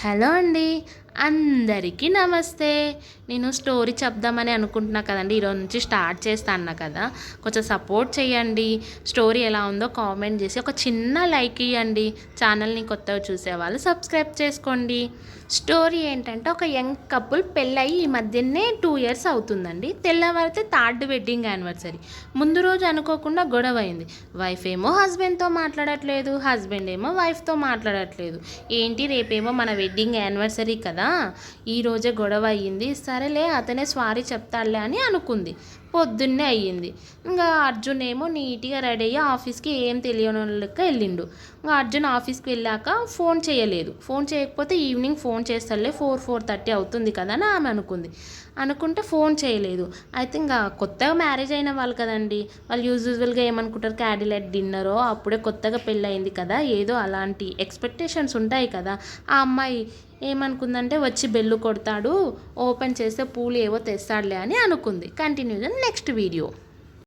Hello అండి, అందరికీ నమస్తే. నేను స్టోరీ చెప్దామని అనుకుంటున్నా కదండి. ఈరోజు నుంచి స్టార్ట్ చేస్తా అన్నా కదా, కొంచెం సపోర్ట్ చేయండి. స్టోరీ ఎలా ఉందో కామెంట్ చేసి ఒక చిన్న లైక్ ఇవ్వండి. ఛానల్ని కొత్తగా చూసేవాళ్ళు సబ్స్క్రైబ్ చేసుకోండి. స్టోరీ ఏంటంటే, ఒక యంగ్ కపుల్ పెళ్ళయి ఈ మధ్యనే 2 ఇయర్స్ అవుతుందండి. తెల్లవారితే థర్డ్ వెడ్డింగ్ యానివర్సరీ. ముందు రోజు అనుకోకుండా గొడవ అయింది. వైఫ్ ఏమో హస్బెండ్తో మాట్లాడట్లేదు, హస్బెండ్ ఏమో వైఫ్తో మాట్లాడట్లేదు. ఏంటి, రేపేమో మన వెడ్డింగ్ యానివర్సరీ కదా, ఈరోజే గొడవ అయ్యింది, సరేలే అతనే సారీ చెప్తాడులే అని అనుకుంది. పొద్దున్నే అయ్యింది. ఇంకా అర్జున్ ఏమో నీట్గా రెడీ అయ్యి ఆఫీస్కి ఏం తెలియని లెక్క వెళ్ళిండు. ఇంకా అర్జున్ ఆఫీస్కి వెళ్ళాక ఫోన్ చేయలేదు. ఫోన్ చేయకపోతే ఈవినింగ్ ఫోన్ చేస్తాడులే, 4-4:30 అవుతుంది కదా అని ఆమె అనుకుంటే ఫోన్ చేయలేదు. అయితే ఇంకా కొత్తగా మ్యారేజ్ అయిన వాళ్ళు కదండి, వాళ్ళు యూజువల్గా ఏమనుకుంటారు, క్యాడిలెట్ డిన్నరో, అప్పుడే కొత్తగా పెళ్ళయింది కదా, ఏదో అలాంటి ఎక్స్పెక్టేషన్స్ ఉంటాయి కదా. ఆ అమ్మాయి ఏమనుకుందంటే, వచ్చి బెల్లు కొడతాడు, ఓపెన్ చేస్తే పూలు ఏవో తెస్తాడులే అని అనుకుంది. కంటిన్యూజన్ నెక్స్ట్ వీడియో.